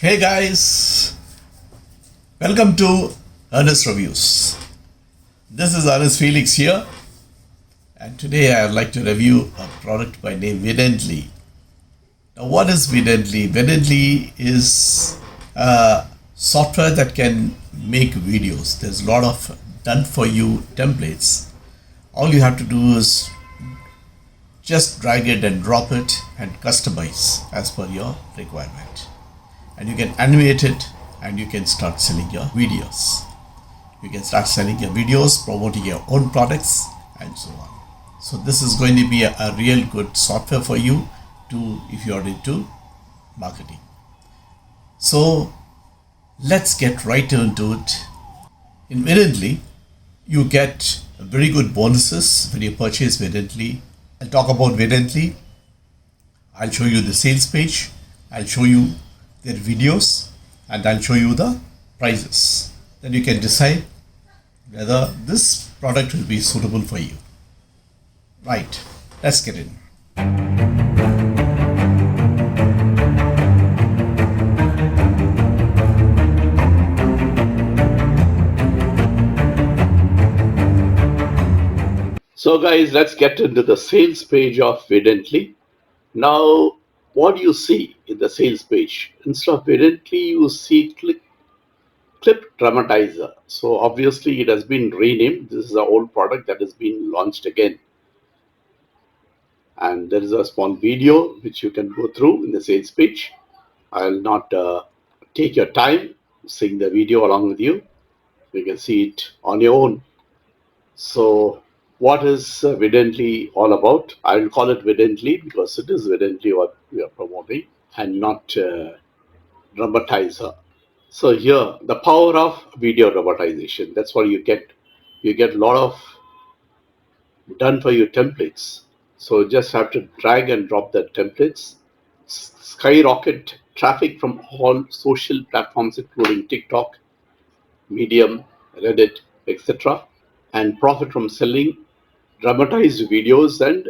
Hey guys, welcome to Ernest Reviews. This is Ernest Felix here, and today I would like to review a product by name Vidently. Now, what is Vidently? Vidently is a software that can make videos. There's a lot of done for you templates. All you have to do is just drag it and drop it and customize as per your requirement. And you can animate it and you can start selling your videos. You can start selling your videos, promoting your own products and so on. So this is going to be a real good software for you to if you are into marketing. So let's get right into it. In Vidently, you get very good bonuses when you purchase Vidently. I'll talk about Vidently. I'll show you the sales page. I'll show you their videos and I'll show you the prices. Then you can decide whether this product will be suitable for you. Right, let's get in. So guys, let's get into the sales page of Vidently. Now, what do you see in the sales page? Instead of Vidently, you see Clip Dramatizer. So obviously it has been renamed. This is an old product that has been launched again. And there is a small video which you can go through in the sales page. I'll not take your time seeing the video along with you. You can see it on your own. So what is Vidently all about? I will call it Vidently because it is Vidently what we are promoting and not Dramatizer. So here, the power of video dramatization. That's what you get. You get a lot of done for you templates. So just have to drag and drop the templates. Skyrocket traffic from all social platforms including TikTok, Medium, Reddit, etc. And profit from selling dramatized videos and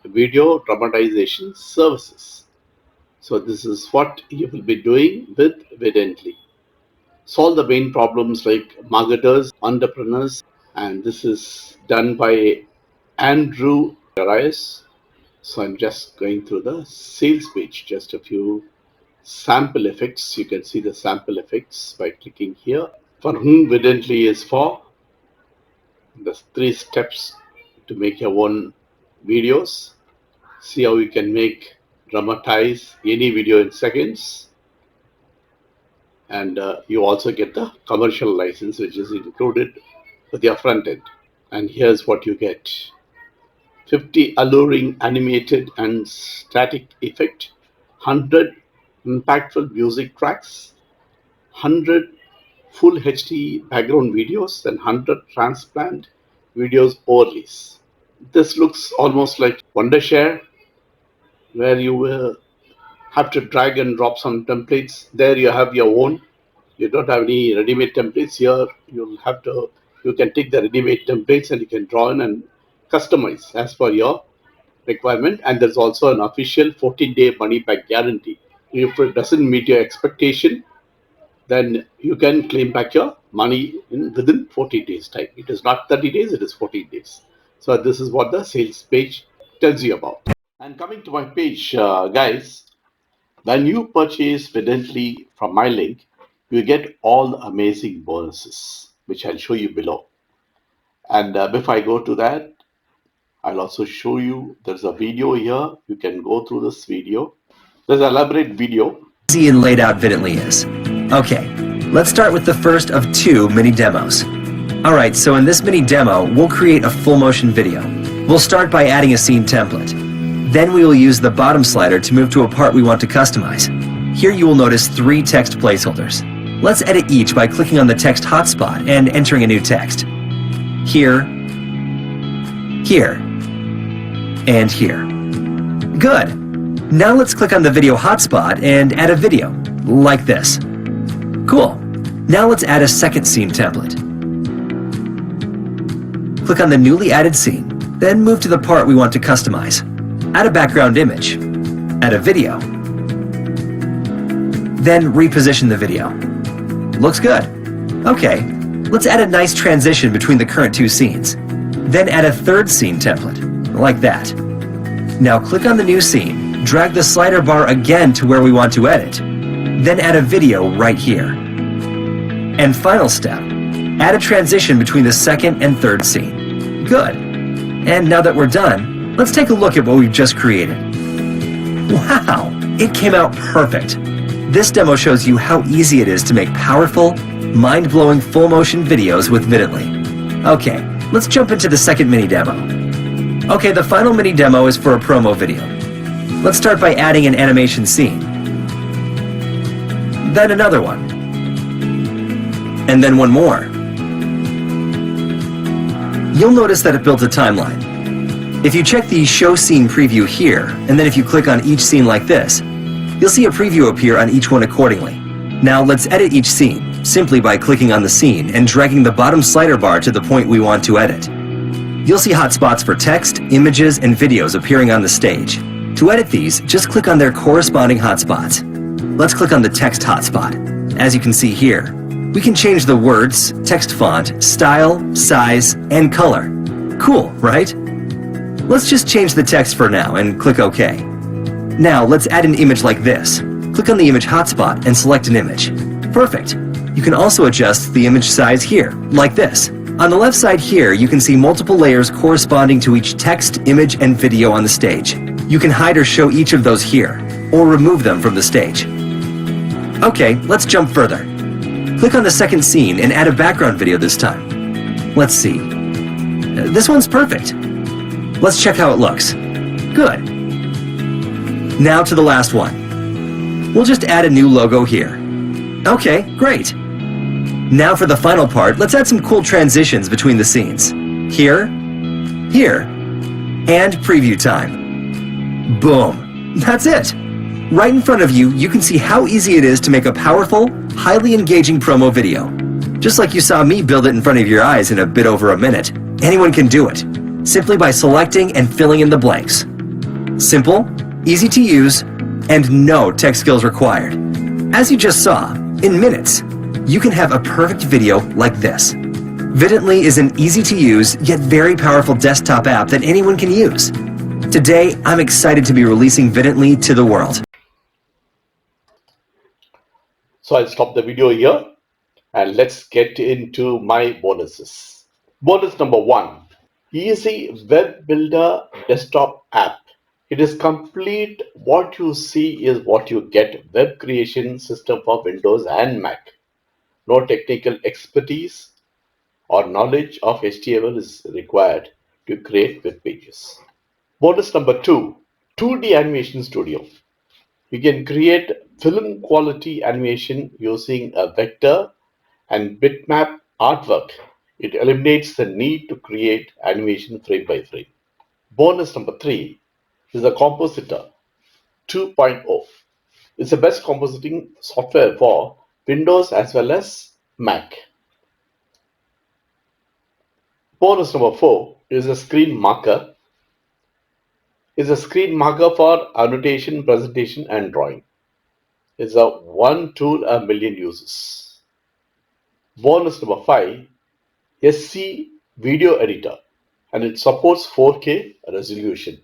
video dramatization services. So this is what you will be doing with Vidently. Solve the main problems like marketers, entrepreneurs, and this is done by Andrew Arias. So I'm just going through the sales page, just a few sample effects. You can see the sample effects by clicking here. For whom Vidently is for, the 3 steps to make your own videos. See how you can dramatize any video in seconds. And you also get the commercial license, which is included with your front end. And here's what you get: 50 alluring animated and static effect, 100 impactful music tracks, 100 full HD background videos, and 100 transplant videos overlays. This looks almost like Wondershare, where you will have to drag and drop some templates. There you have your own. You don't have any ready-made templates. Here you can take the ready-made templates and you can draw in and customize as per your requirement. And there's also an official 14-day money-back guarantee. If it doesn't meet your expectation, then you can claim back your money within 14 days time. It is not 30 days, it is 14 days. So this is what the sales page tells you about. And coming to my page, guys, when you purchase Vidently from my link, you get all the amazing bonuses, which I'll show you below. And before I go to that, I'll also show you, there's a video here. You can go through this video. There's an elaborate video. Easy and laid out Vidently is. Okay, let's start with the first of 2 mini demos. Alright, so in this mini demo, we'll create a full motion video. We'll start by adding a scene template. Then we will use the bottom slider to move to a part we want to customize. Here you will notice 3 text placeholders. Let's edit each by clicking on the text hotspot and entering a new text. Here, here, and here. Good. Now let's click on the video hotspot and add a video, like this. Cool. Now let's add a second scene template. Click on the newly added scene, then move to the part we want to customize. Add a background image. Add a video. Then reposition the video. Looks good. Okay, let's add a nice transition between the current two scenes. Then add a third scene template, like that. Now click on the new scene, drag the slider bar again to where we want to edit, then add a video right here. And final step, add a transition between the second and third scene. Good. And now that we're done, let's take a look at what we've just created. Wow, it came out perfect. This demo shows you how easy it is to make powerful, mind-blowing full-motion videos with Vidently. Okay, let's jump into the second mini demo. Okay, the final mini demo is for a promo video. Let's start by adding an animation scene. Then another one. And then one more. You'll notice that it built a timeline. If you check the Show Scene preview here, and then if you click on each scene like this, you'll see a preview appear on each one accordingly. Now let's edit each scene, simply by clicking on the scene and dragging the bottom slider bar to the point we want to edit. You'll see hotspots for text, images, and videos appearing on the stage. To edit these, just click on their corresponding hotspots. Let's click on the text hotspot. As you can see here, we can change the words, text font, style, size, and color. Cool, right? Let's just change the text for now and click OK. Now let's add an image like this. Click on the image hotspot and select an image. Perfect. You can also adjust the image size here, like this. On the left side here, you can see multiple layers corresponding to each text, image, and video on the stage. You can hide or show each of those here, or remove them from the stage. Okay, let's jump further. Click on the second scene and add a background video this time. Let's see. This one's perfect. Let's check how it looks. Good. Now to the last one. We'll just add a new logo here. Okay, great. Now for the final part, let's add some cool transitions between the scenes. Here, here, and preview time. Boom. That's it. Right in front of you, you can see how easy it is to make a powerful, highly engaging promo video. Just like you saw me build it in front of your eyes in a bit over a minute, anyone can do it, simply by selecting and filling in the blanks. Simple, easy to use, and no tech skills required. As you just saw, in minutes, you can have a perfect video like this. Vidently is an easy-to-use, yet very powerful desktop app that anyone can use. Today, I'm excited to be releasing Vidently to the world. So I'll stop the video here and let's get into my bonuses. Bonus number 1, Easy Web Builder Desktop App. It is complete. What you see is what you get. Web creation system for Windows and Mac. No technical expertise or knowledge of HTML is required to create web pages. Bonus number 2, 2D Animation Studio. You can create film quality animation using a vector and bitmap artwork. It eliminates the need to create animation frame by frame. Bonus number 3 is the Compositor 2.0. It's the best compositing software for Windows as well as Mac. Bonus number 4 is a screen marker. It's a screen marker for annotation, presentation, and drawing. It's a one tool a million uses. Bonus number 5, SC Video Editor, and it supports 4K resolution,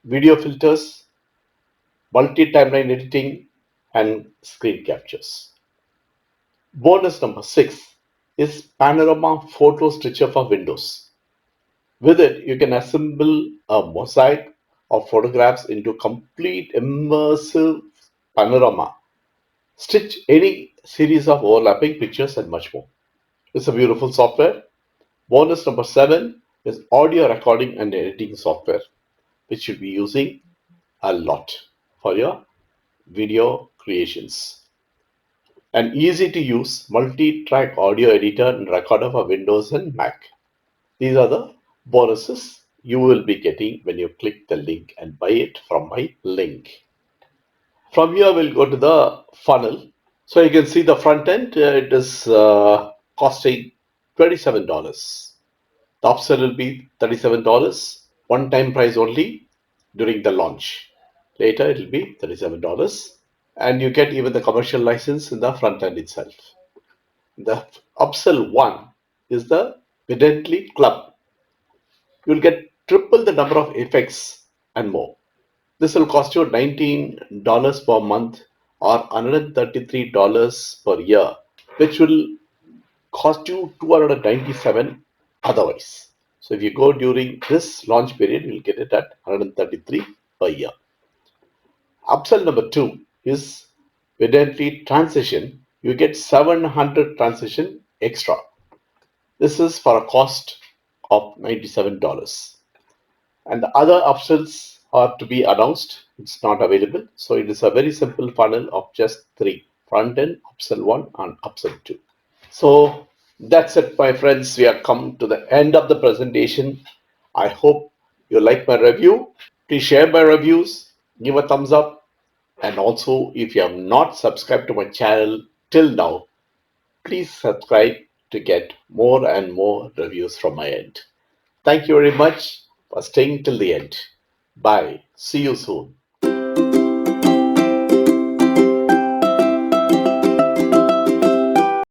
video filters, multi-timeline editing, and screen captures. Bonus number 6 is Panorama Photo Stitcher for Windows. With it, you can assemble a mosaic of photographs into complete immersive panorama, stitch any series of overlapping pictures, and much more. It's a beautiful software. Bonus number 7 is audio recording and editing software, which you'll be using a lot for your video creations. An easy to use multi-track audio editor and recorder for Windows and Mac. These are the bonuses you will be getting when you click the link and buy it from my link. From here, we'll go to the funnel. So you can see the front end, it is costing $27. The upsell will be $37, one time price only during the launch. Later, it will be $37. and you get even the commercial license in the front end itself. The upsell one is the Vidently Club. You'll get triple the number of effects and more. This will cost you $19 per month or $133 per year, which will cost you $297 otherwise. So if you go during this launch period, you'll get it at $133 per year. Upsell number 2 is Vidently Transition. You get 700 transition extra. This is for a cost of $97. And the other upsells are to be announced. It's not available. So it is a very simple funnel of just 3: front end, upsell 1, and upsell 2. So that's it, my friends. We have come to the end of the presentation. I hope you like my review. Please share my reviews, give a thumbs up, and also if you have not subscribed to my channel till now, please subscribe to get more and more reviews from my end. Thank you very much for staying till the end. Bye. See you soon.